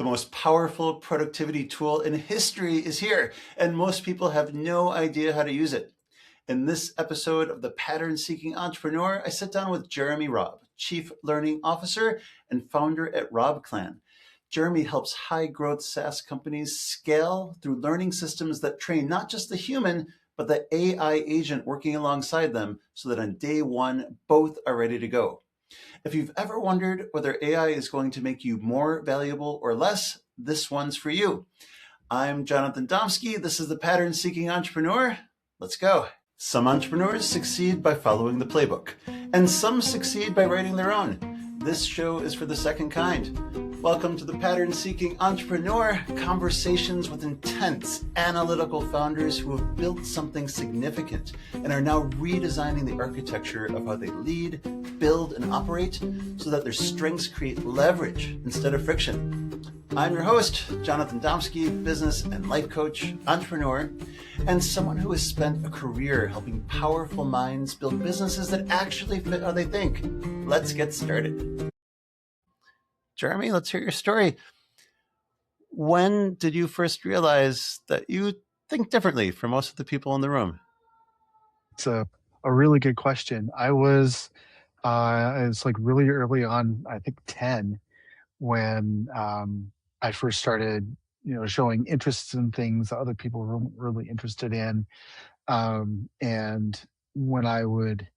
The most powerful productivity tool in history is here, and most people have no idea how to use it. In this episode of The Pattern Seeking Entrepreneur, I sit down with Jeremy Robb, Chief Learning Officer and founder at RobbClan. Jeremy helps high-growth SaaS companies scale through learning systems that train not just the human, but the AI agent working alongside them so that on day one, both are ready to go. If you've ever wondered whether AI is going to make you more valuable or less, this one's for you. I'm Jonathan Domsky. This is the Pattern Seeking Entrepreneur. Let's go. Some entrepreneurs succeed by following the playbook, and some succeed by writing their own. This show is for the second kind. Welcome to the Pattern Seeking Entrepreneur, conversations with intense, analytical founders who have built something significant and are now redesigning the architecture of how they lead, build, and operate so that their strengths create leverage instead of friction. I'm your host, Jonathan Domsky, business and life coach, entrepreneur, and someone who has spent a career helping powerful minds build businesses that actually fit how they think. Let's get started. Jeremy, let's hear your story. When did you first realize that you think differently from most of the people in the room? It's a really good question. It's like really early on, I think 10, when I first started, showing interests in things that other people were really interested in. And when I would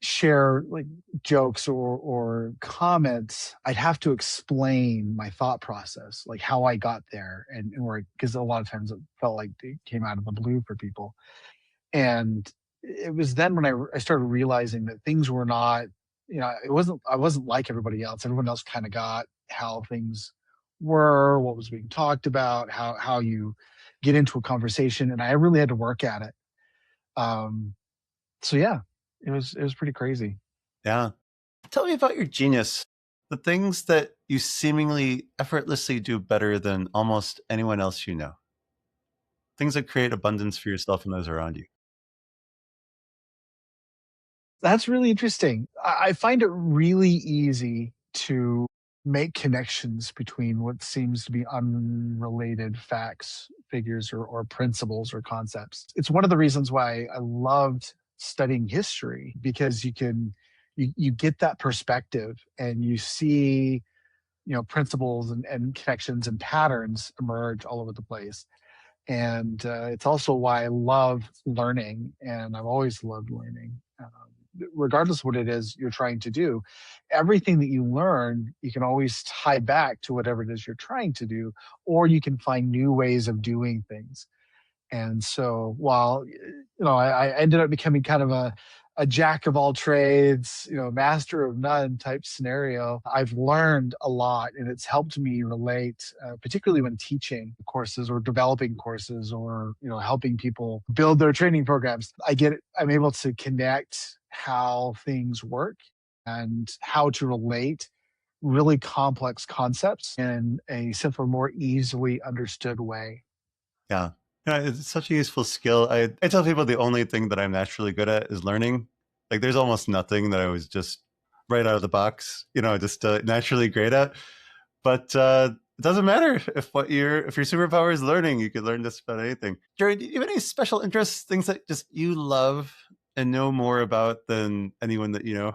share like jokes or comments, I'd have to explain my thought process, like how I got there, and because a lot of times it felt like it came out of the blue for people. And it was then when I started realizing that things were not, I wasn't like everybody else. Everyone else kind of got how things were, what was being talked about, how you get into a conversation, and I really had to work at it. So yeah, it was pretty crazy. Yeah. Tell me about your genius, the things that you seemingly effortlessly do better than almost anyone else you know. Things that create abundance for yourself and those around you. That's really interesting. I find it really easy to make connections between what seems to be unrelated facts, figures, or principles or concepts. It's one of the reasons why I loved studying history, because you get that perspective and you see, principles and connections and patterns emerge all over the place. And it's also why I love learning, and I've always loved learning. Regardless of what it is you're trying to do, everything that you learn, you can always tie back to whatever it is you're trying to do, or you can find new ways of doing things. And so while, I ended up becoming kind of a jack of all trades, master of none type scenario, I've learned a lot, and it's helped me relate, particularly when teaching courses or developing courses or, helping people build their training programs. I'm able to connect how things work and how to relate really complex concepts in a simpler, more easily understood way. Yeah. It's such a useful skill. I tell people the only thing that I'm naturally good at is learning. Like there's almost nothing that I was just right out of the box, just naturally great at. But it doesn't matter if your superpower is learning, you can learn just about anything. Jerry, do you have any special interests, things that just you love and know more about than anyone that you know?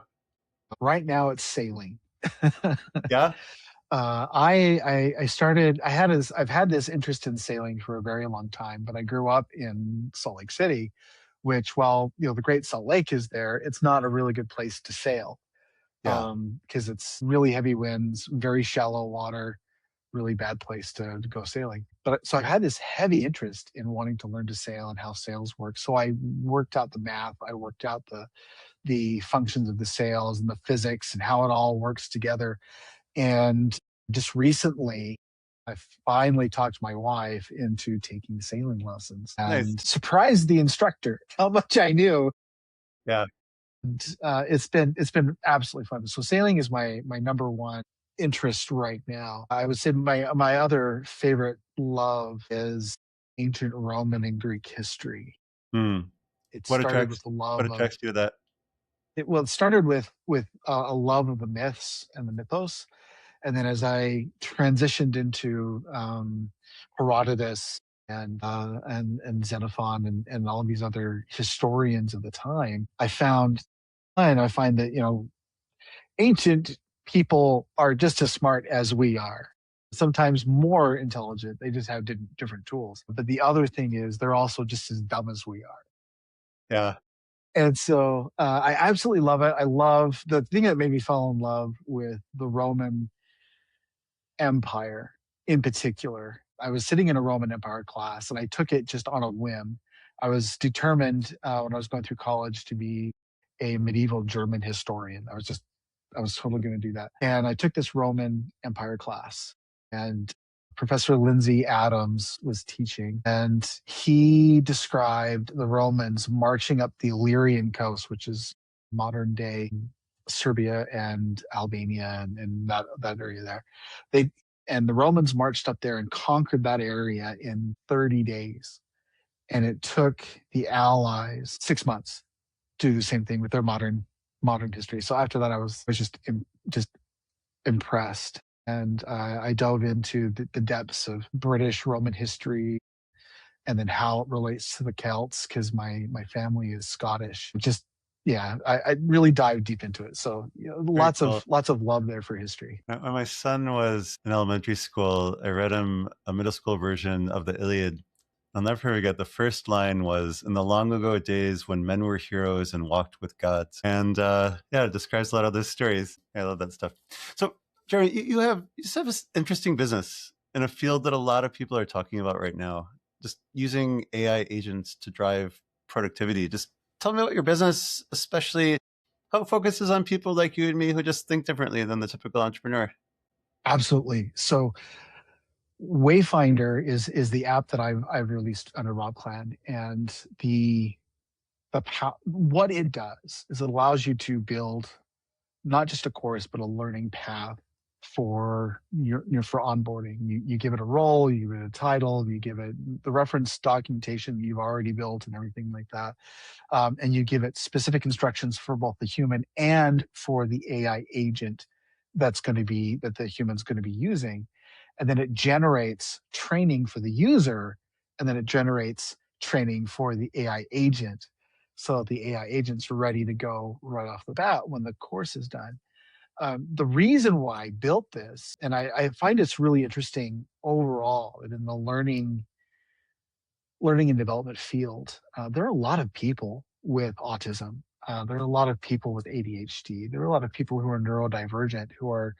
Right now it's sailing. Yeah. I've had this interest in sailing for a very long time, but I grew up in Salt Lake City, which, while the Great Salt Lake is there, it's not a really good place to sail. Yeah. Because it's really heavy winds, very shallow water, really bad place to go sailing. So I've had this heavy interest in wanting to learn to sail and how sails work. So I worked out the math, I worked out the functions of the sails and the physics and how it all works together. And just recently, I finally talked my wife into taking sailing lessons and surprised the instructor how much I knew. Yeah. And it's been absolutely fun. So sailing is my number one interest right now. I would say my other favorite love is ancient Roman and Greek history. It started with the love. What attracts you to that? It started with a love of the myths and the mythos. And then as I transitioned into Herodotus and Xenophon and all of these other historians of the time, I find that ancient people are just as smart as we are. Sometimes more intelligent. They just have different tools. But the other thing is they're also just as dumb as we are. Yeah. And so I absolutely love it. I love the thing that made me fall in love with the Roman Empire in particular. I was sitting in a Roman Empire class and I took it just on a whim. I was determined when I was going through college to be a medieval German historian. I was totally going to do that. And I took this Roman Empire class, and Professor Lindsay Adams was teaching, and he described the Romans marching up the Illyrian coast, which is modern day Serbia and Albania and that area there. They and the Romans marched up there and conquered that area in 30 days. And it took the Allies 6 months to do the same thing with their modern history. So after that, I was just impressed, and I dove into the depths of British Roman history, and then how it relates to the Celts because my family is Scottish. Just yeah, I really dived deep into it. So Very lots cool. of love there for history. When my son was in elementary school, I read him a middle school version of the Iliad. I'll never forget the first line was, "In the long ago days when men were heroes and walked with gods." And yeah, it describes a lot of those stories. I love that stuff. So, Jeremy, you just have this interesting business in a field that a lot of people are talking about right now, just using AI agents to drive productivity. Just tell me about your business, especially how it focuses on people like you and me who just think differently than the typical entrepreneur. Absolutely. So Wayfinder is the app that I've released under RobbClan, and what it does is it allows you to build not just a course but a learning path for for onboarding. You give it a role, you give it a title, you give it the reference documentation you've already built and everything like that, and you give it specific instructions for both the human and for the AI agent that the human's going to be using, and then it generates training for the user, and then it generates training for the AI agent, so the AI agent's ready to go right off the bat when the course is done. The reason why I built this, and I find it's really interesting overall in the learning and development field, there are a lot of people with autism. There are a lot of people with ADHD. There are a lot of people who are neurodivergent who are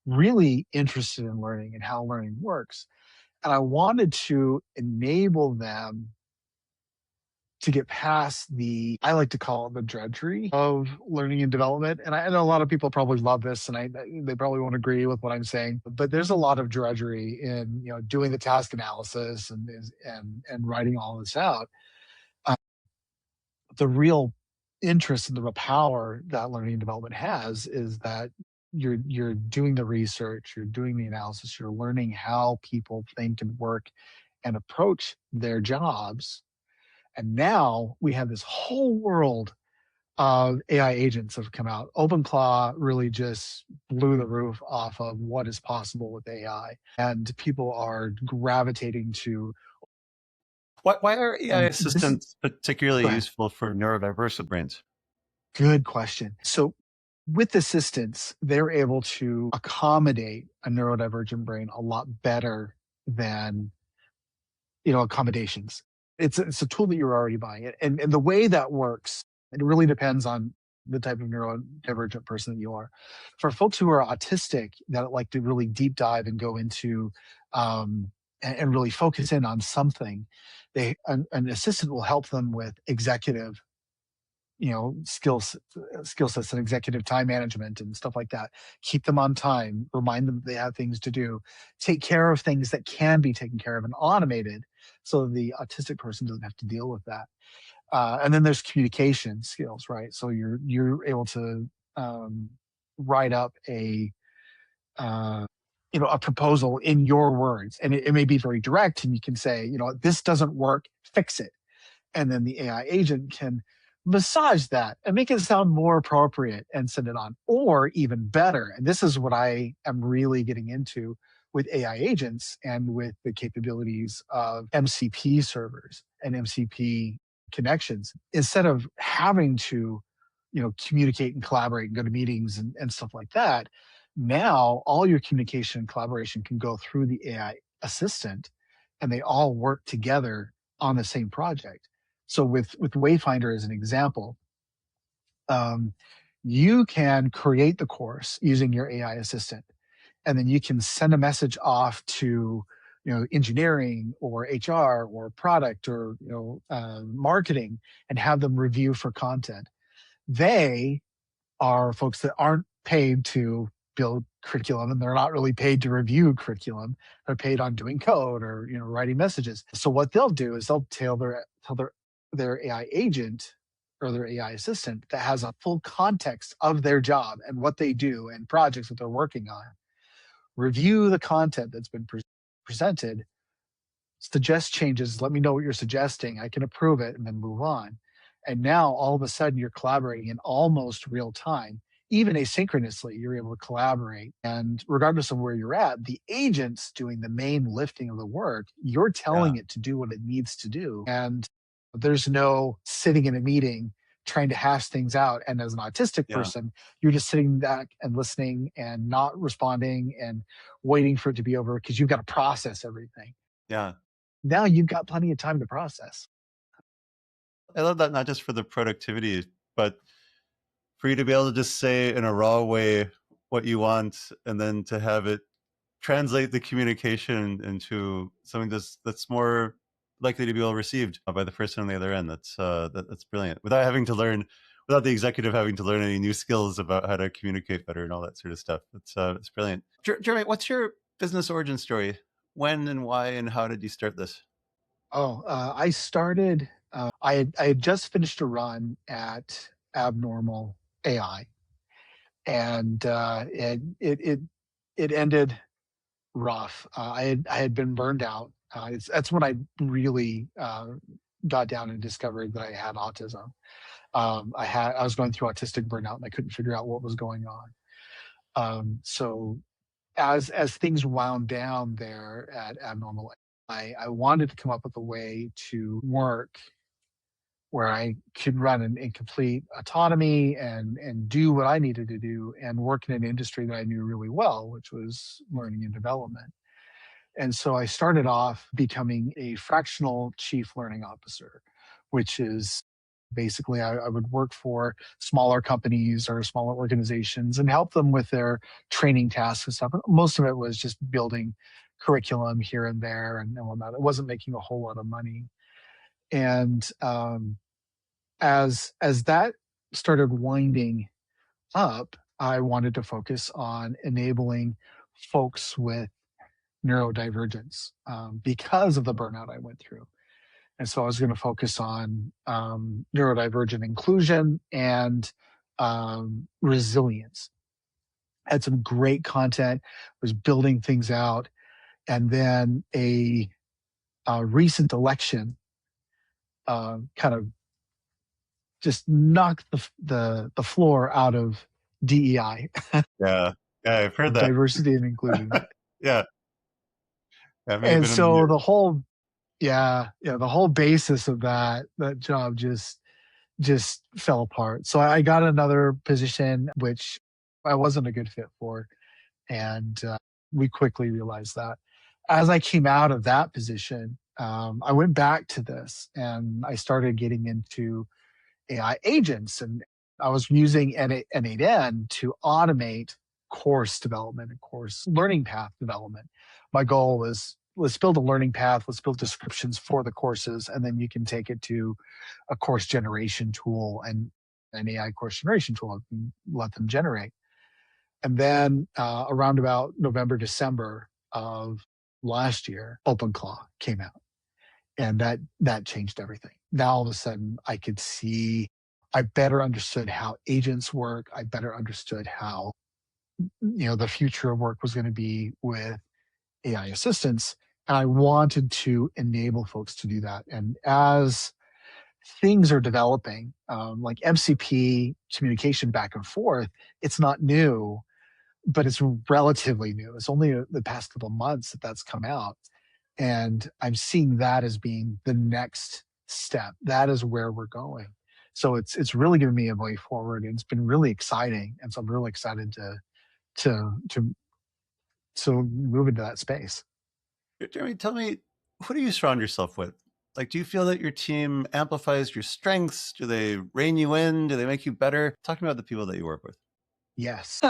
really interested in learning and how learning works. And I wanted to enable them to get past I like to call it the drudgery of learning and development. And I know a lot of people probably love this, and they probably won't agree with what I'm saying, but there's a lot of drudgery in doing the task analysis and writing all this out. Uh, the real interest and the real power that learning and development has is that you're doing the research, you're doing the analysis, you're learning how people think and work and approach their jobs. And now we have this whole world of AI agents have come out. OpenClaw really just blew the roof off of what is possible with AI, and people are gravitating to. Why are AI And this is assistants particularly go ahead. useful for neurodiverse brains? Good question. So with assistance, they're able to accommodate a neurodivergent brain a lot better than accommodations. It's a tool that you're already buying, and the way that works, it really depends on the type of neurodivergent person that you are. For folks who are autistic that like to really deep dive and go into and really focus in on something, an assistant will help them with executive skill sets and executive time management and stuff like that. Keep them on time, remind them that they have things to do, take care of things that can be taken care of and automated, so the autistic person doesn't have to deal with that. And then there's communication skills, right? So you're able to write up uh, a proposal in your words, and it may be very direct, and you can say, this doesn't work, fix it. And then the AI agent can massage that and make it sound more appropriate and send it on. Or even better, and this is what I am really getting into with AI agents and with the capabilities of MCP servers and MCP connections, instead of having to, communicate and collaborate and go to meetings and stuff like that, now all your communication and collaboration can go through the AI assistant and they all work together on the same project. So with Wayfinder as an example, um, you can create the course using your AI assistant, and then you can send a message off to engineering or HR or product or marketing and have them review for content. They are folks that aren't paid to build curriculum, and they're not really paid to review curriculum. They're paid on doing code or writing messages. So what they'll do is they'll tell their AI agent or their AI assistant that has a full context of their job and what they do and projects that they're working on. Review the content that's been presented, suggest changes, let me know what you're suggesting, I can approve it, and then move on. And now all of a sudden you're collaborating in almost real time. Even asynchronously, you're able to collaborate. And regardless of where you're at, the agent's doing the main lifting of the work. You're Yeah. telling it to do what it needs to do. And there's no sitting in a meeting trying to hash things out. And as an autistic Yeah. person, you're just sitting back and listening and not responding and waiting for it to be over because you've got to process everything. Yeah. Now you've got plenty of time to process. I love that, not just for the productivity, but for you to be able to just say in a raw way what you want, and then to have it translate the communication into something that's more likely to be well received by the person on the other end. That's brilliant. Without the executive having to learn any new skills about how to communicate better and all that sort of stuff. It's brilliant. Jeremy, what's your business origin story? When and why and how did you start this? I started. I had just finished a run at Abnormal AI, and it ended rough. I had been burned out. That's when I really got down and discovered that I had autism. I was going through autistic burnout, and I couldn't figure out what was going on. So as things wound down there at Abnormal, I wanted to come up with a way to work where I could run in complete autonomy and do what I needed to do and work in an industry that I knew really well, which was learning and development. And so I started off becoming a fractional chief learning officer, which is basically I would work for smaller companies or smaller organizations and help them with their training tasks and stuff. Most of it was just building curriculum here and there and whatnot. It wasn't making a whole lot of money. And as that started winding up, I wanted to focus on enabling folks with neurodivergence because of the burnout I went through. And so I was going to focus on neurodivergent inclusion and resilience. Had some great content, was building things out. And then a recent election kind of just knocked the floor out of DEI, Yeah, yeah, I've heard that. diversity and inclusion. Yeah, that may have And been in the so news. the whole the whole basis of that job just fell apart. So I got another position which I wasn't a good fit for, and we quickly realized that. As I came out of that position, I went back to this and I started getting into AI agents, and I was using N8N to automate course development and course learning path development. My goal was, let's build a learning path, let's build descriptions for the courses, and then you can take it to a course generation tool and an AI course generation tool and let them generate. And then around about November, December of last year, OpenClaw came out, and that changed everything. Now all of a sudden I could see, I better understood how agents work. I better understood how the future of work was going to be with AI assistants, and I wanted to enable folks to do that. And as things are developing, like MCP communication back and forth. It's not new, but it's relatively new. It's only the past couple of months that that's come out. And I'm seeing that as being the next step. That is where we're going. So it's really given me a way forward. And it's been really exciting. And so I'm really excited to to to move into that space. Jeremy, tell me, who do you surround yourself with? Like, do you feel that your team amplifies your strengths? Do they rein you in? Do they make you better? Talk about the people that you work with. Yes.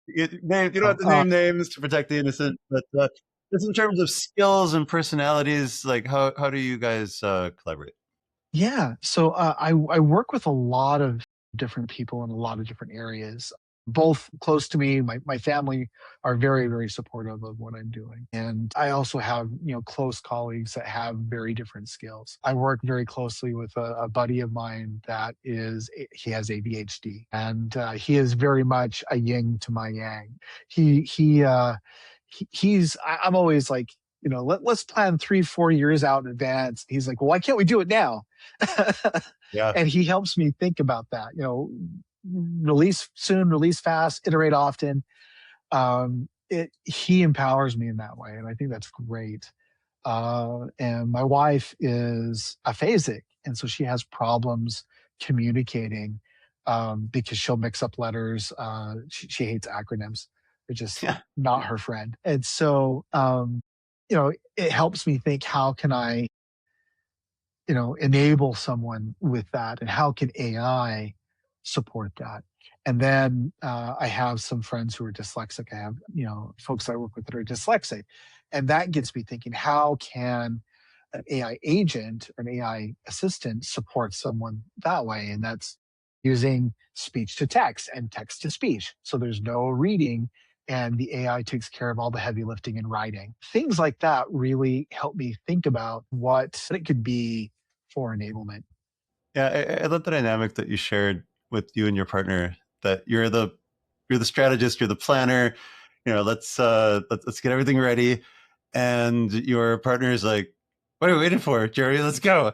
You don't have to name names to protect the innocent, but just in terms of skills and personalities, like how do you guys collaborate? Yeah. So I work with a lot of different people in a lot of different areas, both close to me. My family are very, very supportive of what I'm doing. And I also have, close colleagues that have very different skills. I work very closely with a buddy of mine he has ADHD, and he is very much a yin to my yang. I'm always like, let's plan 3-4 years out in advance. He's like, well, why can't we do it now? Yeah. And he helps me think about that, release soon, release fast, iterate often. He empowers me in that way. And I think that's great. And my wife is aphasic. And so she has problems communicating, because she'll mix up letters. She hates acronyms. They're just Yeah. not her friend. And so, it helps me think, how can I, enable someone with that, and how can AI support that? And then I have some friends who are dyslexic. I have, folks I work with that are dyslexic. And that gets me thinking, how can an AI agent or an AI assistant support someone that way? And that's using speech to text and text to speech. So there's no reading, and the AI takes care of all the heavy lifting and writing. Things like that really help me think about what it could be for enablement. Yeah, I love the dynamic that you shared with you and your partner. That you're the strategist, you're the planner. Let's get everything ready, and your partner is like, "What are we waiting for, Jerry? Let's go."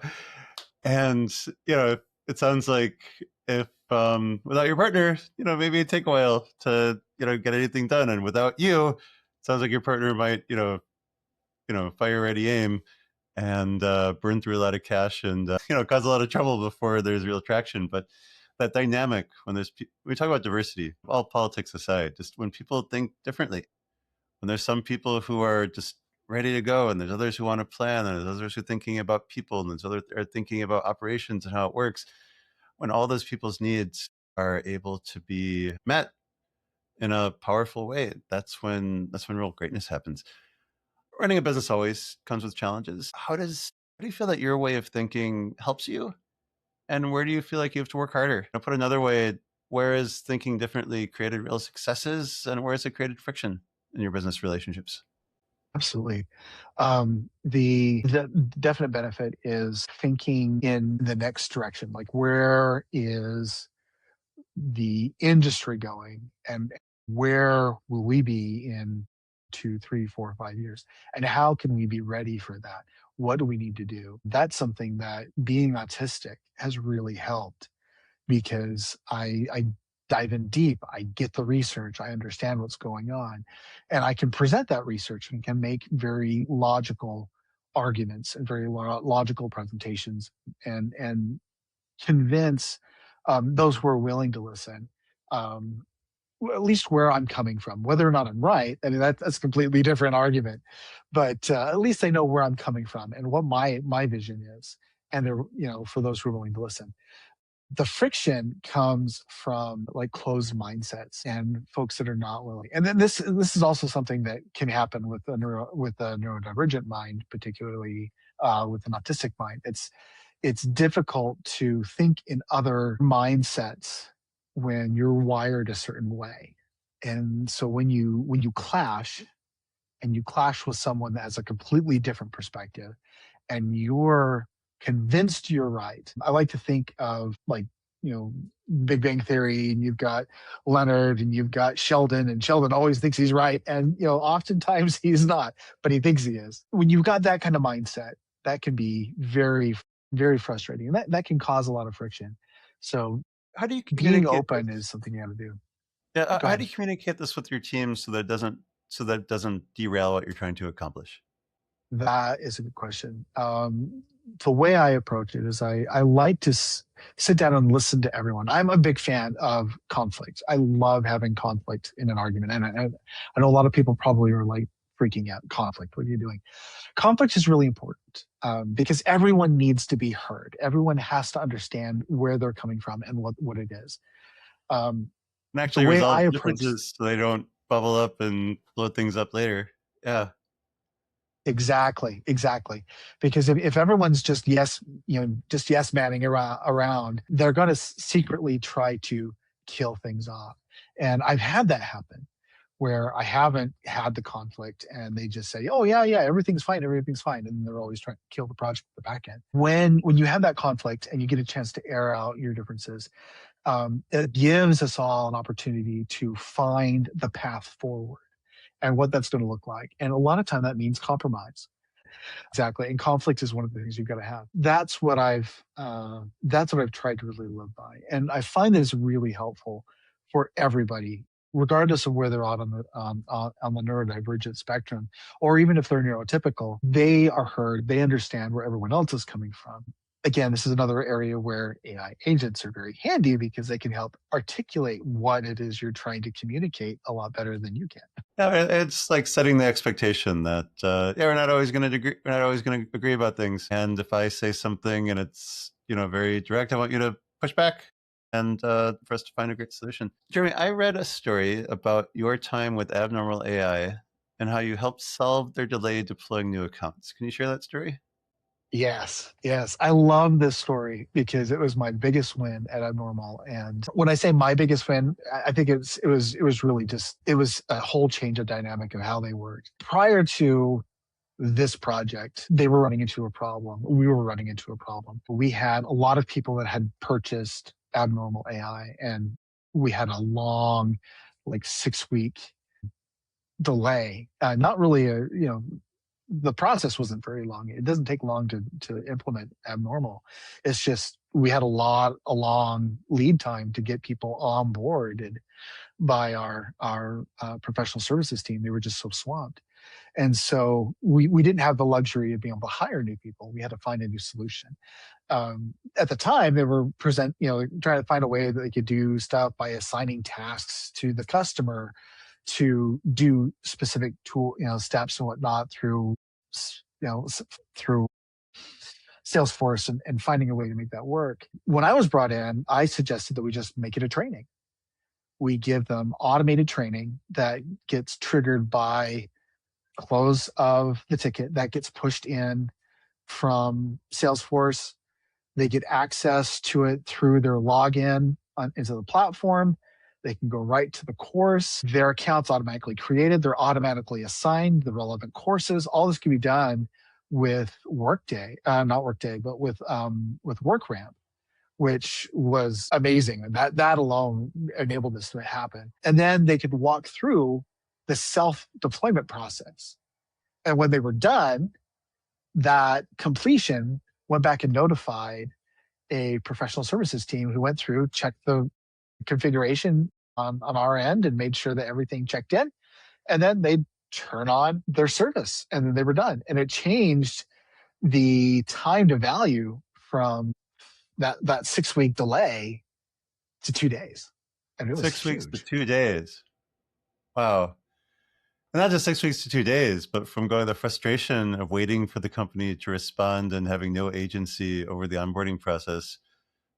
And it sounds like if without your partner, maybe it'd take a while to get anything done, and without you, it sounds like your partner might fire ready aim and burn through a lot of cash and cause a lot of trouble before there's real traction. But that dynamic, when we talk about diversity, all politics aside, just when people think differently, when there's some people who are just ready to go, and there's others who want to plan, and there's others who are thinking about people, and there's others are thinking about operations and how it works. When all those people's needs are able to be met in a powerful way, that's when real greatness happens. Running a business always comes with challenges. How do you feel that your way of thinking helps you? And where do you feel like you have to work harder? Put another way, where is thinking differently created real successes, and where has it created friction in your business relationships? Absolutely. The definite benefit is thinking in the next direction. Like, where is the industry going, and where will we be in 2, 3, 4, 5 years? And how can we be ready for that? What do we need to do? That's something that being autistic has really helped, because I dive in deep, I get the research, I understand what's going on, and I can present that research and can make very logical arguments and very logical presentations, and convince those who are willing to listen. Um, at least where I'm coming from, whether or not I'm right. I mean, that's a completely different argument, but at least I know where I'm coming from and what my vision is. And they're, for those who are willing to listen. The friction comes from like closed mindsets and folks that are not willing. And then this is also something that can happen with a neurodivergent mind, particularly with an autistic mind. It's difficult to think in other mindsets when you're wired a certain way. And so when you clash, and you clash with someone that has a completely different perspective, and you're convinced you're right. I like to think of, like, Big Bang Theory, and you've got Leonard and you've got Sheldon, and Sheldon always thinks he's right. And, oftentimes he's not, but he thinks he is. When you've got that kind of mindset, that can be very very frustrating. And that can cause a lot of friction. So How do you being communicate open this? is something you got to do. Yeah, Go how ahead. do you communicate this with your team so that it doesn't derail what you're trying to accomplish? That is a good question. The way I approach it is I like to sit down and listen to everyone. I'm a big fan of conflict. I love having conflict in an argument. And I know a lot of people probably are like freaking out. Conflict, what are you doing? Conflict is really important because everyone needs to be heard. Everyone has to understand where they're coming from and what it is. Um, And the actually way resolve I the approach differences so they don't bubble up and blow things up later. Yeah. exactly. Because if everyone's just yes, just yes manning around, they're going to secretly try to kill things off. And I've had that happen where I haven't had the conflict and they just say, "Oh yeah, everything's fine," and they're always trying to kill the project at the back end. When you have that conflict and you get a chance to air out your differences, it gives us all an opportunity to find the path forward and what that's going to look like. And a lot of time that means compromise. Exactly. And conflict is one of the things you've got to have. That's what I've tried to really live by. And I find that it's really helpful for everybody, regardless of where they're on on the neurodivergent spectrum, or even if they're neurotypical, they are heard, they understand where everyone else is coming from. Again, this is another area where AI agents are very handy because they can help articulate what it is you're trying to communicate a lot better than you can. Yeah, it's like setting the expectation that yeah, we're not always going to agree about things. And if I say something and it's very direct, I want you to push back and for us to find a great solution. Jeremy, I read a story about your time with Abnormal AI and how you helped solve their delay deploying new accounts. Can you share that story? Yes. I love this story because it was my biggest win at Abnormal. And when I say my biggest win, I think it was really just it was a whole change of dynamic of how they worked. Prior to this project, they were running into a problem. We were running into a problem. We had a lot of people that had purchased Abnormal AI, and we had a long, like 6 week delay. Not really the process wasn't very long. It doesn't take long to implement Abnormal. It's just we had a long lead time to get people onboarded by our professional services team. They were just so swamped. And so we didn't have the luxury of being able to hire new people. We had to find a new solution. At the time, they were trying to find a way that they could do stuff by assigning tasks to the customer to do specific tool, steps and whatnot through Salesforce and finding a way to make that work. When I was brought in, I suggested that we just make it a training. We give them automated training that gets triggered by close of the ticket that gets pushed in from Salesforce. They get access to it through their login into the platform. They can go right to the course. Their account's automatically created. They're automatically assigned the relevant courses. All this can be done with Workday, not Workday, but with WorkRamp, which was amazing. And that alone enabled this to happen. And then they could walk through the self deployment process. And when they were done, that completion went back and notified a professional services team who went through, checked the configuration on our end and made sure that everything checked in. And then they'd turn on their service and then they were done. And it changed the time to value from that 6 week delay to 2 days. And it was 6 weeks to huge. 2 days. Wow. And not just 6 weeks to 2 days, but from going the frustration of waiting for the company to respond and having no agency over the onboarding process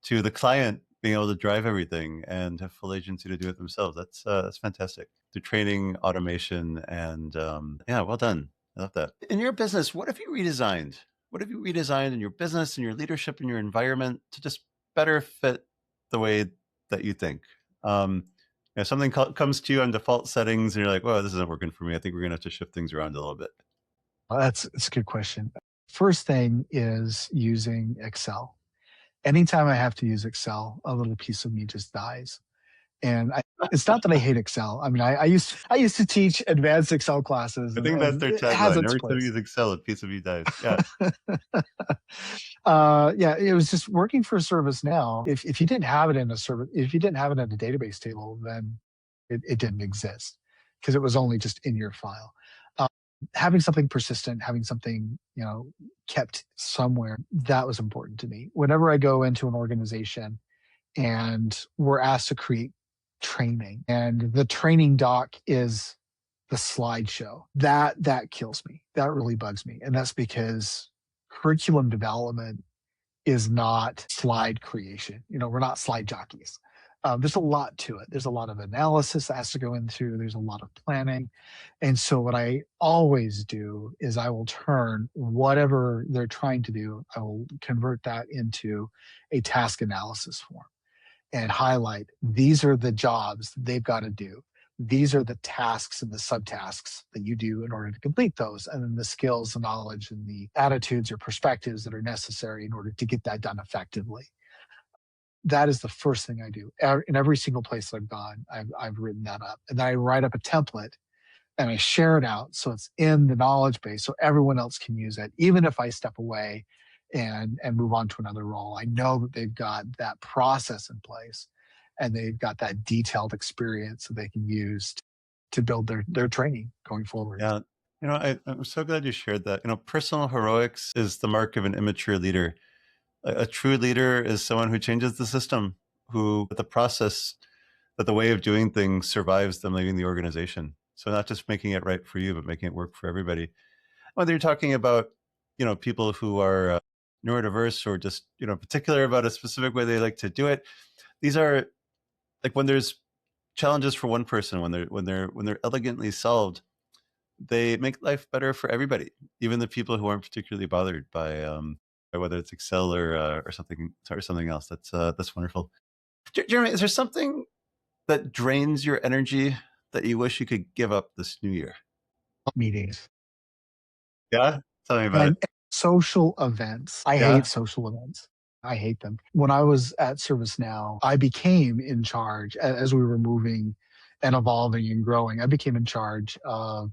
to the client being able to drive everything and have full agency to do it themselves. That's fantastic. The training, automation, and yeah, well done. I love that. In your business, what have you redesigned? What have you redesigned in your business and your leadership and your environment to just better fit the way that you think? If something comes to you on default settings and you're like, "Well, this isn't working for me. I think we're going to have to shift things around a little bit." Well, that's a good question. First thing is using Excel. Anytime I have to use Excel, a little piece of me just dies. And it's not that I hate Excel. I mean, I used to teach advanced Excel classes, I think that's and their it has tagline. its Every time you place. use Excel, a piece of you dies. Yeah. Yeah, it was just working for ServiceNow. If you didn't have it in a service, if you didn't have it in a database table, then it didn't exist because it was only just in your file. Um, Having something persistent, having something kept somewhere, that was important to me. Whenever I go into an organization and we're asked to create training, and the training doc is the slideshow, that kills me. That really bugs me, and that's because curriculum development is not slide creation. We're not slide jockeys. There's a lot to it. There's a lot of analysis that has to go into. There's a lot of planning, and so what I always do is I will turn whatever they're trying to do. I will convert that into a task analysis form and highlight these are the jobs that they've got to do. These are the tasks and the subtasks that you do in order to complete those. And then the skills, the knowledge, and the attitudes or perspectives that are necessary in order to get that done effectively. That is the first thing I do. In every single place I've gone, I've written that up. And then I write up a template and I share it out so it's in the knowledge base so everyone else can use it. Even if I step away and move on to another role, I know that they've got that process in place and they've got that detailed experience that they can use to build their training going forward. Yeah. I'm so glad you shared that. Personal heroics is the mark of an immature leader. A true leader is someone who changes the system, who the process, that the way of doing things survives them leaving the organization. So not just making it right for you, but making it work for everybody. Whether you're talking about, people who are neurodiverse or just, particular about a specific way they like to do it. These are like when there's challenges for one person, when they're elegantly solved, they make life better for everybody, even the people who aren't particularly bothered by whether it's Excel or something else. That's wonderful. Jeremy, is there something that drains your energy that you wish you could give up this new year? Meetings Yeah, tell me about it. and social events. I hate Yeah, social events. I hate them. When I was at ServiceNow, I became in charge as we were moving and evolving and growing. I became in charge of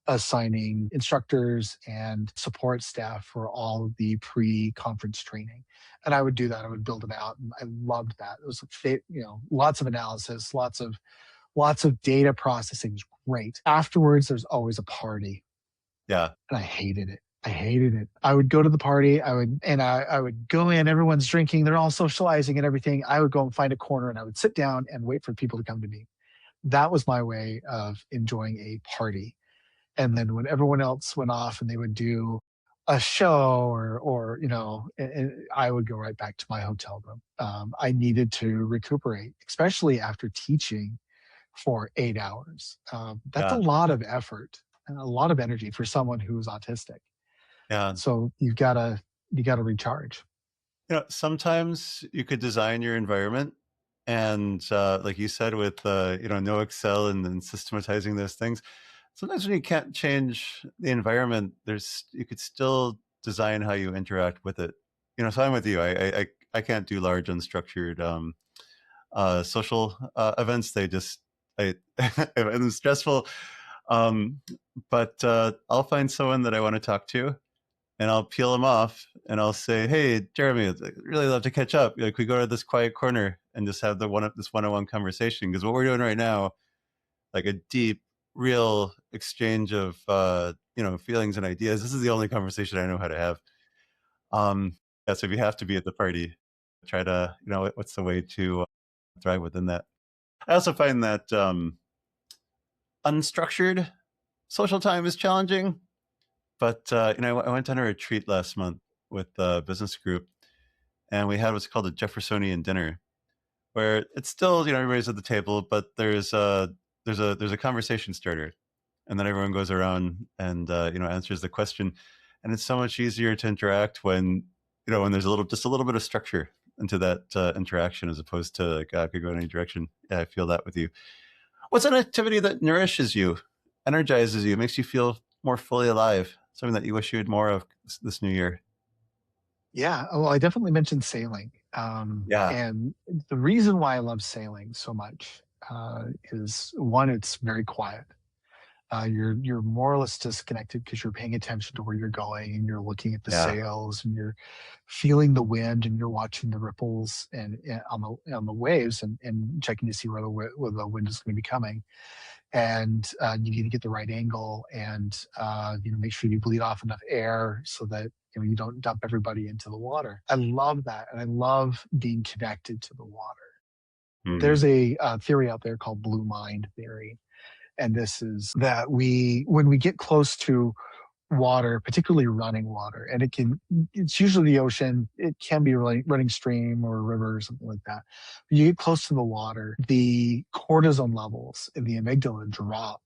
assigning instructors and support staff for all of the pre-conference training. And I would do that. I would build it out, and I loved that. It was lots of analysis, lots of data processing. Is great. Afterwards, there's always a party, yeah, and I hated it. I hated it. I would go to the party. I would go in. Everyone's drinking. They're all socializing and everything. I would go and find a corner and I would sit down and wait for people to come to me. That was my way of enjoying a party. And then when everyone else went off and they would do a show I would go right back to my hotel room. I needed to recuperate, especially after teaching for 8 hours. That's a yeah, lot of effort and a lot of energy for someone who's autistic. yeah. So you gotta recharge. Sometimes you could design your environment, and like you said, with no Excel and then systematizing those things. Sometimes when you can't change the environment, you could still design how you interact with it. So I'm with you. I can't do large unstructured social events. It's stressful. Um, but I'll find someone that I want to talk to, and I'll peel them off, and I'll say, "Hey, Jeremy, I'd really love to catch up. Like, we go to this quiet corner and just have this one-on-one conversation, because what we're doing right now, like a deep, real exchange of feelings and ideas. This is the only conversation I know how to have." Yeah, so if you have to be at the party, try to what's the way to thrive within that. I also find that unstructured social time is challenging, but I went on a retreat last month with a business group, and we had what's called a Jeffersonian dinner, where it's still everybody's at the table, but there's a conversation starter, and then everyone goes around and answers the question, and it's so much easier to interact when there's just a little bit of structure into that interaction, as opposed to like, I could go in any direction. Yeah, I feel that with you. What's an activity that nourishes you, energizes you, makes you feel more fully alive? Something that you wish you had more of this new year? Yeah, well, I definitely mentioned sailing. Yeah, And the reason why I love sailing so much, is one, it's very quiet. You're more or less disconnected because you're paying attention to where you're going and you're looking at the Yeah. sails and you're feeling the wind and you're watching the ripples and on the waves and checking to see where the wind is going to be coming. And you need to get the right angle and make sure you bleed off enough air so that you don't dump everybody into the water. I love that, and I love being connected to the water. There's Mm. a theory out there called blue mind theory, and this is that when we get close to water, particularly running water, and it's usually the ocean, it can be running stream or a river or something like that. When you get close to the water, the cortisone levels in the amygdala drop,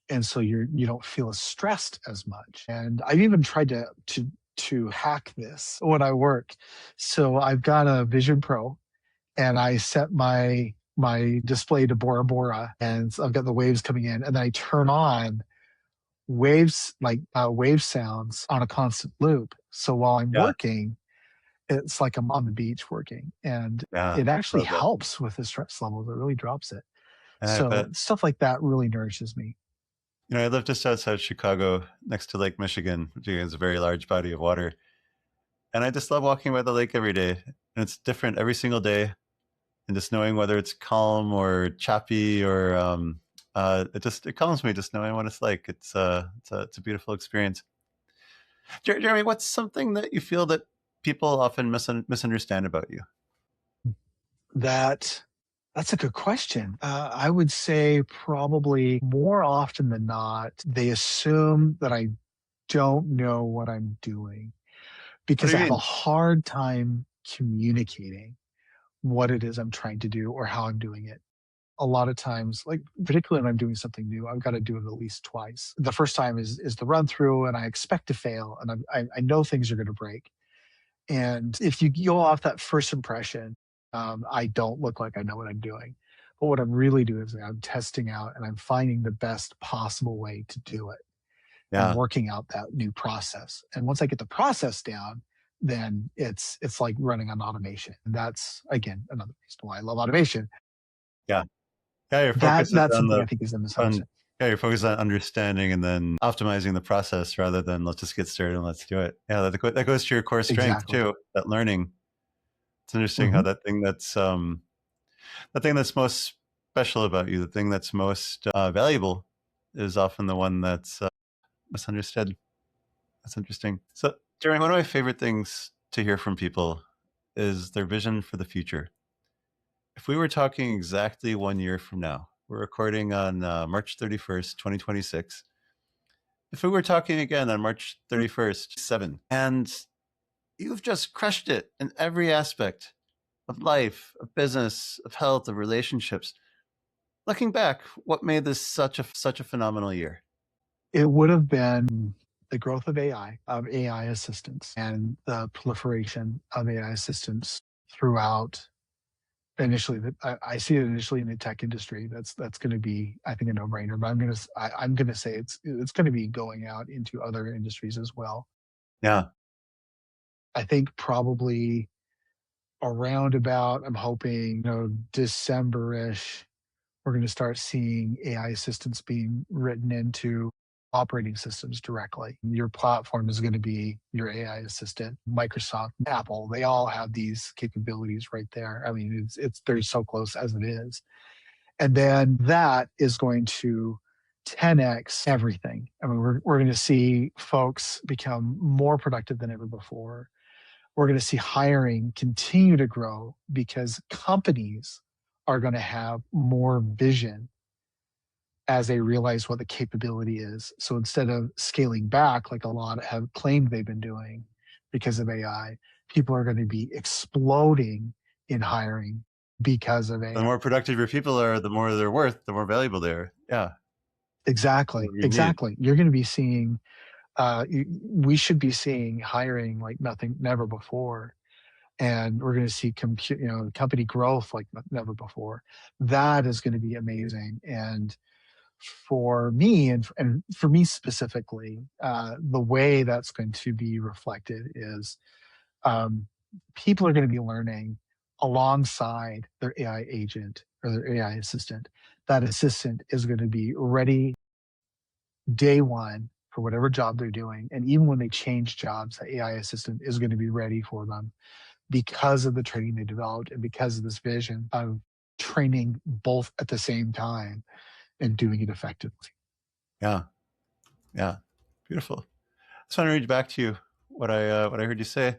and so you don't feel as stressed as much. And I've even tried to hack this when I work. So I've got a Vision Pro, and I set my display to Bora Bora, and so I've got the waves coming in, and then I turn on waves, like wave sounds on a constant loop. So while I'm Yeah. working, it's like I'm on the beach working, and Yeah. it actually Love that. helps with the stress levels. It really drops it. And I So bet, stuff like that really nourishes me. I live just outside Chicago next to Lake Michigan, which is a very large body of water. And I just love walking by the lake every day. And it's different every single day. And just knowing whether it's calm or choppy or it calms me just knowing what it's like. It's a beautiful experience. Jeremy, what's something that you feel that people often misunderstand about you? That that's a good question. I would say probably more often than not, they assume that I don't know what I'm doing What do because I you have a mean? hard time communicating what it is I'm trying to do or how I'm doing it. A lot of times, like particularly when I'm doing something new, I've got to do it at least twice. The first time is the run through, and I expect to fail, and I know things are going to break. And if you go off that first impression, I don't look like I know what I'm doing. But what I'm really doing is I'm testing out and I'm finding the best possible way to do it and Yeah. working out that new process. And once I get the process down, then it's like running on automation. And that's again another reason why I love automation. Yeah. Yeah. Your focus is That's on something I think is a on misunderstanding. yeah, your focus on understanding and then optimizing the process rather than let's just get started and let's do it. Yeah, that goes to your core strength Exactly. too. That learning. It's interesting how Hmm. that thing that's most special about you, the thing that's most valuable, is often the one that's misunderstood. That's interesting. So, Jeremy, one of my favorite things to hear from people is their vision for the future. If we were talking exactly 1 year from now, we're recording on March 31st, 2026. If we were talking again on March 31st, 7, and you've just crushed it in every aspect of life, of business, of health, of relationships, looking back, what made this such a phenomenal year? It would have been the growth of AI assistants, and the proliferation of AI assistants throughout. Initially, I see it initially in the tech industry. That's going to be, I think, a no-brainer. But I'm going to say it's going to be going out into other industries as well. Yeah. I think probably around about, I'm hoping, December-ish, we're going to start seeing AI assistants being written into operating systems directly. Your platform is going to be your AI assistant. Microsoft, Apple, they all have these capabilities right there. I mean, it's they're so close as it is. And then that is going to 10x everything. I mean, we're going to see folks become more productive than ever before. We're going to see hiring continue to grow because companies are going to have more vision as they realize what the capability is. So instead of scaling back, like a lot have claimed they've been doing because of AI, people are going to be exploding in hiring because of The AI. more productive your people are, the more they're worth, the more valuable they are. Yeah. The Exactly. more you need. Exactly. You're going to be seeing, we should be seeing hiring like nothing, never before. And we're going to see company growth like never before. That is going to be amazing. And for me, and for me specifically, the way that's going to be reflected is, people are going to be learning alongside their AI agent or their AI assistant. That assistant is going to be ready day one for whatever job they're doing. And even when they change jobs, the AI assistant is going to be ready for them because of the training they developed and because of this vision of training both at the same time and doing it effectively. Yeah. Yeah. Beautiful. I just want to read back to you what I heard you say.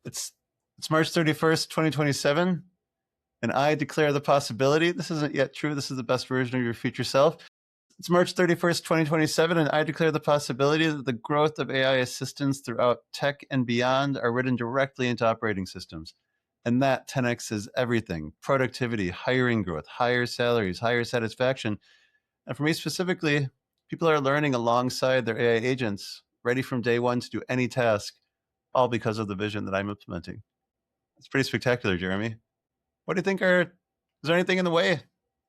It's March 31st, 2027, and I declare the possibility. This isn't yet true. This is the best version of your future self. It's March 31st, 2027, and I declare the possibility that the growth of AI assistants throughout tech and beyond are written directly into operating systems. And that 10x is everything: productivity, hiring growth, higher salaries, higher satisfaction. And for me specifically, people are learning alongside their AI agents, ready from day one to do any task, all because of the vision that I'm implementing. It's pretty spectacular, Jeremy. What do you think is there anything in the way?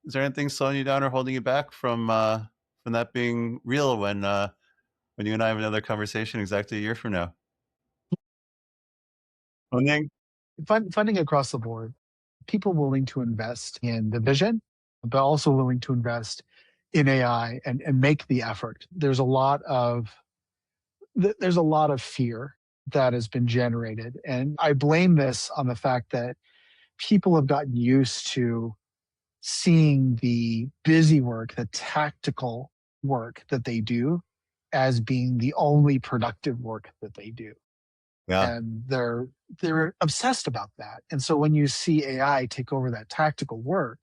Is there anything slowing you down or holding you back from that being real when you and I have another conversation exactly a year from now? Funding? Funding across the board, people willing to invest in the vision, but also willing to invest in AI and make the effort. There's a lot of fear that has been generated. And I blame this on the fact that people have gotten used to seeing the busy work, the tactical work that they do as being the only productive work that they do. Yeah. And they're obsessed about that. And so when you see AI take over that tactical work,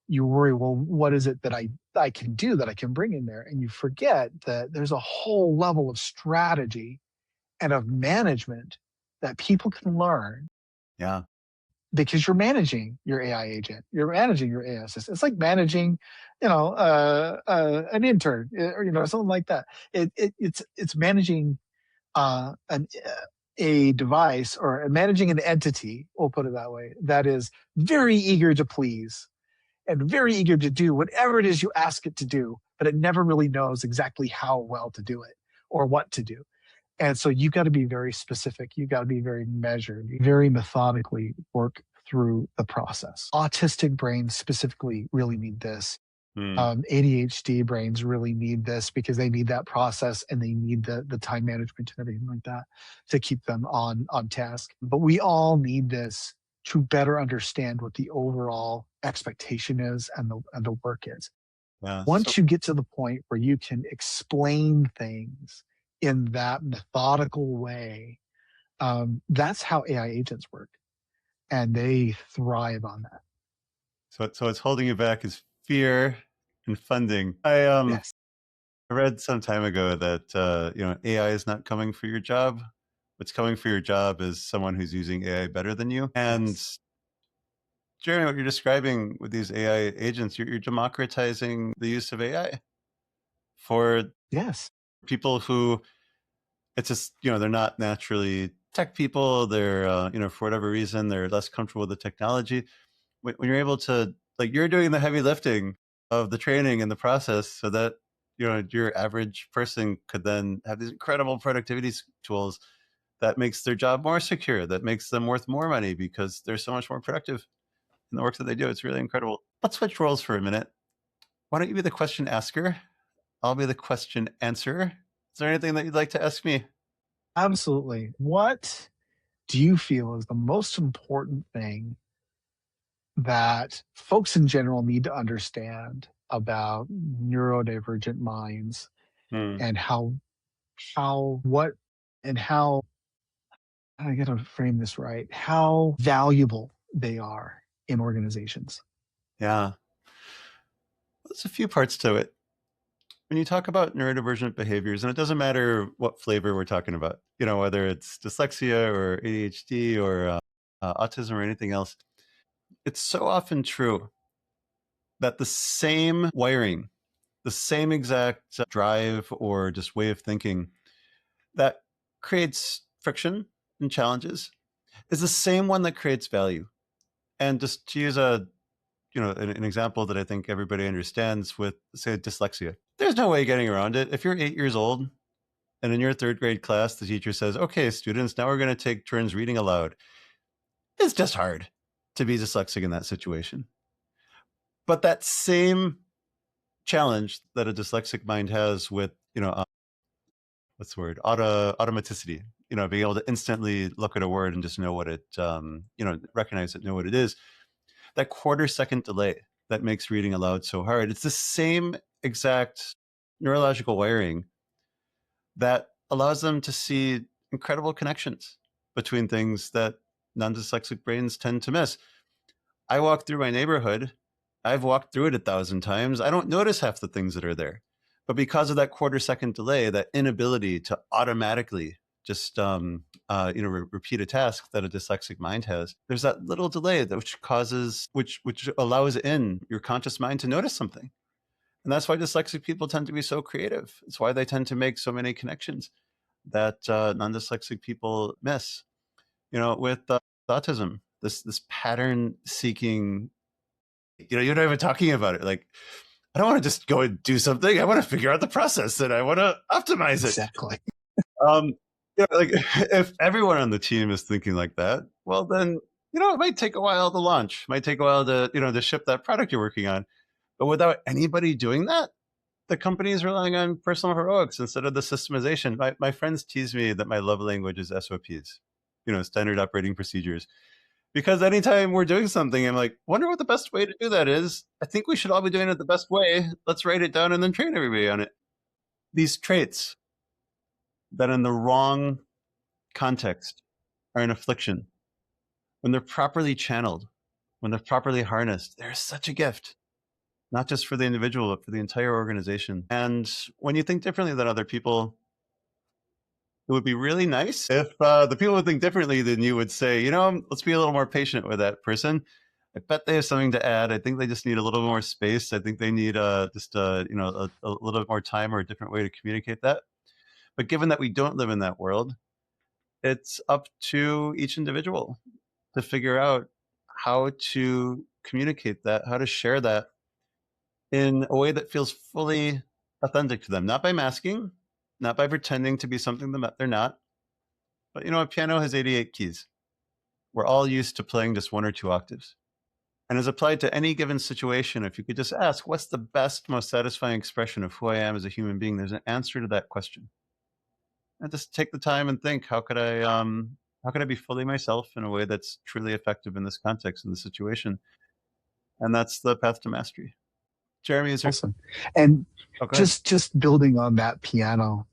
you worry, well, what is it that I can do, that I can bring in there? And you forget that there's a whole level of strategy and of management that people can learn Yeah. because you're managing your AI agent, you're managing your AI assistant. It's like managing, an intern or something like that. It's managing a device or managing an entity. We'll put it that way. That is very eager to please and very eager to do whatever it is you ask it to do, but it never really knows exactly how well to do it or what to do. And so you've got to be very specific. You've got to be very measured, very methodically work through the process. Autistic brains specifically really need this. ADHD brains really need this because they need that process and they need the time management and everything like that to keep them on task. But we all need this to better understand what the overall expectation is and the work is. Yeah. Once you get to the point where you can explain things in that methodical way, that's how AI agents work, and they thrive on that. So it's holding you back is fear and funding. Yes. I read some time ago that AI is not coming for your job. What's coming for your job is someone who's using AI better than you. And Yes. Jeremy, what you're describing with these AI agents, you're democratizing the use of AI for Yes. people who it's just they're not naturally tech people. They're for whatever reason they're less comfortable with the technology. When you're able to, like, you're doing the heavy lifting of the training and the process, so that your average person could then have these incredible productivity tools that makes their job more secure, that makes them worth more money because they're so much more productive in the work that they do. It's really incredible. Let's switch roles for a minute. Why don't you be the question asker? I'll be the question answerer. Is there anything that you'd like to ask me? Absolutely. What do you feel is the most important thing that folks in general need to understand about neurodivergent minds Hmm. and how what and how I got to frame this right, how valuable they are in organizations? Yeah, there's a few parts to it. When you talk about neurodivergent behaviors, and it doesn't matter what flavor we're talking about, whether it's dyslexia or ADHD or autism or anything else, it's so often true that the same wiring, the same exact drive or just way of thinking that creates friction and challenges is the same one that creates value. And just to use an example that I think everybody understands with, say, dyslexia, there's no way getting around it. If you're 8 years old and in your third grade class, the teacher says, okay, students, now we're going to take turns reading aloud. It's just hard. to be dyslexic in that situation. But that same challenge that a dyslexic mind has with, what's the word, automaticity, being able to instantly look at a word and just know what it, recognize it, know what it is, that quarter-second delay that makes reading aloud so hard. It's the same exact neurological wiring that allows them to see incredible connections between things that non-dyslexic brains tend to miss. I walk through my neighborhood. I've walked through it 1,000 times. I don't notice half the things that are there. But because of that quarter-second delay, that inability to automatically just repeat a task that a dyslexic mind has, there's that little delay that which allows in your conscious mind to notice something. And that's why dyslexic people tend to be so creative. It's why they tend to make so many connections that non-dyslexic people miss. With autism, this pattern seeking, you're not even talking about it. Like, I don't want to just go and do something. I want to figure out the process and I want to optimize it. Exactly. Like if everyone on the team is thinking like that, well then, it might take a while to launch, might take a while to ship that product you're working on. But without anybody doing that, the company is relying on personal heroics instead of the systemization. My friends tease me that my love language is SOPs, standard operating procedures. Because anytime we're doing something, I'm like, wonder what the best way to do that is. I think we should all be doing it the best way. Let's write it down and then train everybody on it. These traits that in the wrong context are an affliction. When they're properly channeled, when they're properly harnessed, they're such a gift, not just for the individual, but for the entire organization. And when you think differently than other people, it would be really nice if the people would think differently than you would say, let's be a little more patient with that person. I bet they have something to add. I think they just need a little more space. I think they need just a little bit more time or a different way to communicate that. But given that we don't live in that world, it's up to each individual to figure out how to communicate that, how to share that in a way that feels fully authentic to them, not by masking, not by pretending to be something that they're not. But a piano has 88 keys. We're all used to playing just 1 or 2 octaves. And as applied to any given situation, if you could just ask, what's the best, most satisfying expression of who I am as a human being? There's an answer to that question. And just take the time and think, how could I be fully myself in a way that's truly effective in this context, in this situation? And that's the path to mastery. Jeremy, is there? Awesome. And Oh, go ahead. just building on that piano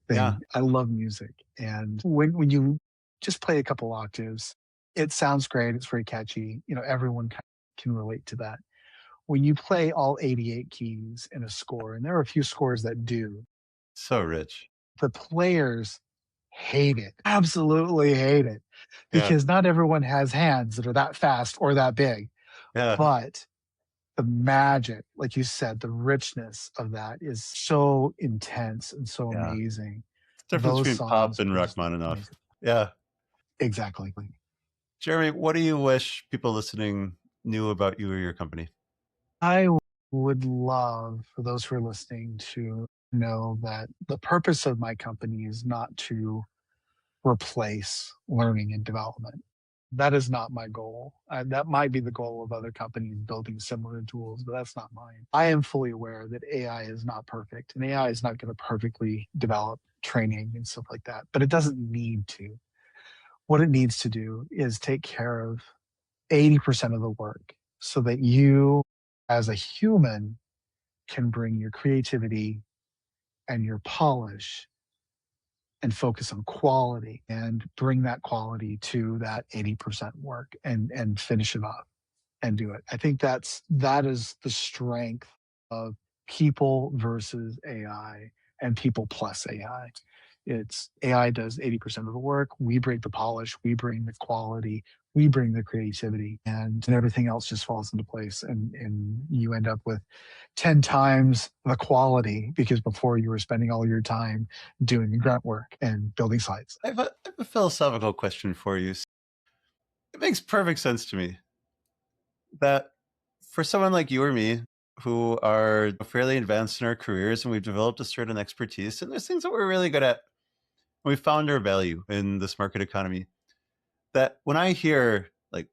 thing, Yeah. I love music. And when you just play a couple octaves, it sounds great. It's very catchy. Everyone can relate to that. When you play all 88 keys in a score, and there are a few scores that do, So rich. the players hate it, absolutely hate it, Yeah. because not everyone has hands that are that fast or that big. Yeah. But the magic, like you said, the richness of that is so intense and so Yeah. amazing. It's the difference Those between pop songs and are just Rachmaninoff. amazing. Yeah. Exactly. Jeremy, what do you wish people listening knew about you or your company? I would love for those who are listening to know that the purpose of my company is not to replace learning and development. That is not my goal. That might be the goal of other companies building similar tools, but that's not mine. I am fully aware that AI is not perfect, and AI is not going to perfectly develop training and stuff like that, but it doesn't need to. What it needs to do is take care of 80% of the work so that you, as a human, can bring your creativity and your polish and focus on quality and bring that quality to that 80% work and finish it off and do it. I think that is the strength of people versus AI and people plus AI. It's AI does 80% of the work. We bring the polish, we bring the quality, we bring the creativity, and everything else just falls into place. And you end up with 10 times the quality because before you were spending all your time doing the grunt work and building slides. I have a philosophical question for you. It makes perfect sense to me that for someone like you or me, who are fairly advanced in our careers and we've developed a certain expertise, and there's things that we're really good at, and we found our value in this market economy, that when I hear like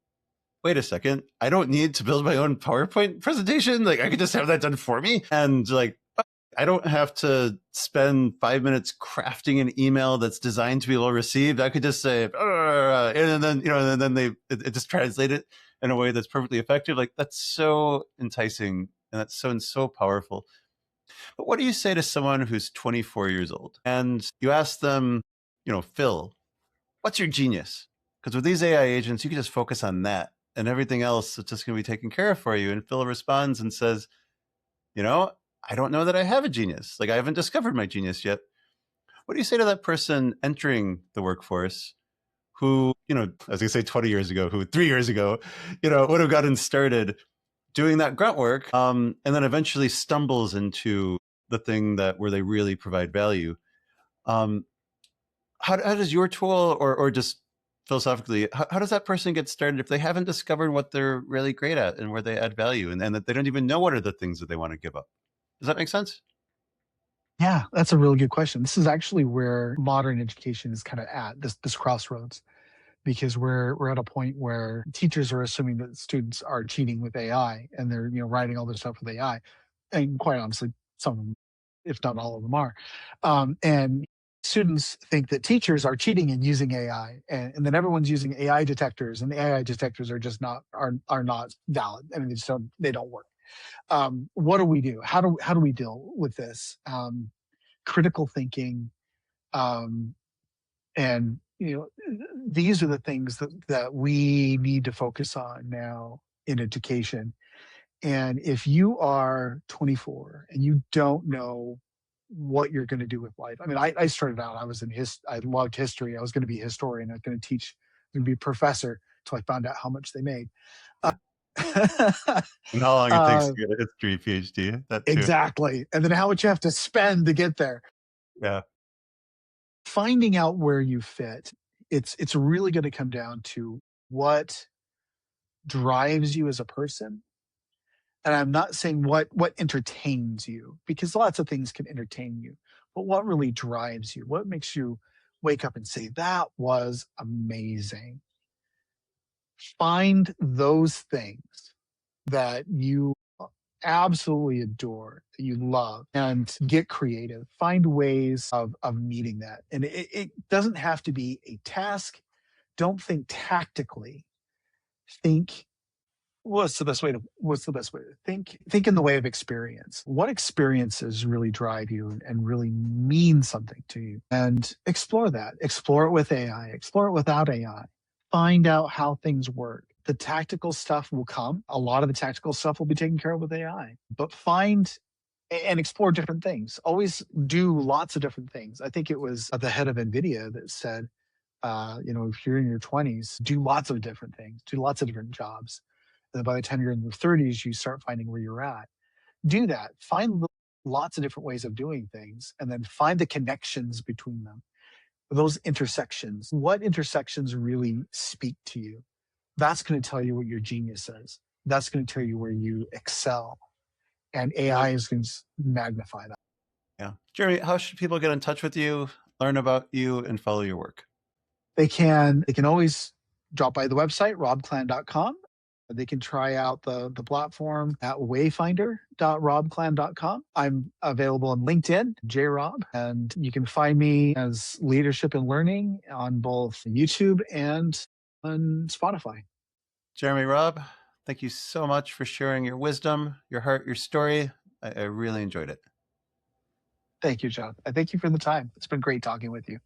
wait a second, I don't need to build my own PowerPoint presentation. Like I could just have that done for me. And like, I don't have to spend 5 minutes crafting an email that's designed to be well received. I could just say, and then, and then it just translate it in a way that's perfectly effective. Like that's so enticing and that's so powerful. But what do you say to someone who's 24 years old and you ask them, Phil, what's your genius? Because with these AI agents, you can just focus on that and everything else is just going to be taken care of for you. And Phil responds and says, I don't know that I have a genius. Like I haven't discovered my genius yet. What do you say to that person entering the workforce who, as I say 20 years ago, who 3 years ago, would have gotten started doing that grunt work and then eventually stumbles into the thing where they really provide value? How does your tool or just philosophically, how does that person get started if they haven't discovered what they're really great at and where they add value and that they don't even know what are the things that they want to give up? Does that make sense? Yeah, that's a really good question. This is actually where modern education is kind of at this crossroads, because we're at a point where teachers are assuming that students are cheating with AI and they're writing all this stuff with AI, and quite honestly, some of them, if not all of them, are. And students think that teachers are cheating and using AI, and then everyone's using AI detectors, and the AI detectors are just not valid. I mean, they don't work. What do we do? How do we deal with this? Critical thinking, and these are the things that we need to focus on now in education. And if you are 24 and you don't know what you're going to do with life, I mean, I started out, I loved history. I was going to be a historian. I was going to teach, going to be a professor until I found out how much they made. And how long it takes to get a history PhD, that too. Exactly. And then how much you have to spend to get there. Yeah. Finding out where you fit, it's really going to come down to what drives you as a person. And I'm not saying what entertains you, because lots of things can entertain you, but what really drives you? What makes you wake up and say, that was amazing? Find those things that you absolutely adore, that you love, and get creative. Find ways of meeting that. And it doesn't have to be a task. Don't think tactically. Think, what's the best way to think in the way of experience. What experiences really drive you and really mean something to you? And explore that. Explore it with AI, explore it without AI. Find out how things work. The tactical stuff will come. A lot of the tactical stuff will be taken care of with AI, but find and explore different things. Always do lots of different things. I think it was the head of NVIDIA that said, if you're in your 20s, do lots of different things, do lots of different jobs. And then by the time you're in your 30s, you start finding where you're at. Do that. Find lots of different ways of doing things, and then find the connections between them. Those intersections. What intersections really speak to you? That's going to tell you what your genius is. That's going to tell you where you excel. And AI is going to magnify that. Yeah. Jeremy, how should people get in touch with you, learn about you, and follow your work? They can always drop by the website, RobbClan.com. They can try out the platform at wayfinder.robbclan.com. I'm available on LinkedIn, JRobb, and you can find me as Leadership and Learning on both YouTube and on Spotify. Jeremy Robb, thank you so much for sharing your wisdom, your heart, your story. I really enjoyed it. Thank you, John. I thank you for the time. It's been great talking with you.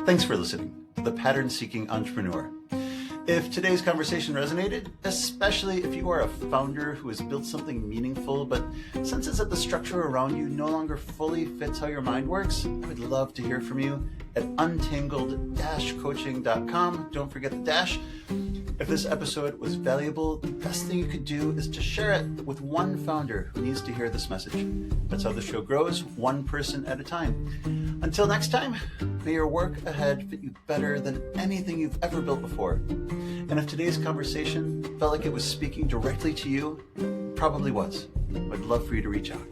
Thanks for listening to The Pattern Seeking Entrepreneur. If today's conversation resonated, especially if you are a founder who has built something meaningful, but senses that the structure around you no longer fully fits how your mind works, I would love to hear from you at untangled-coaching.com. Don't forget the dash. If this episode was valuable, the best thing you could do is to share it with one founder who needs to hear this message. That's how the show grows, one person at a time. Until next time, may your work ahead fit you better than anything you've ever built before. And if today's conversation felt like it was speaking directly to you, it probably was. I'd love for you to reach out.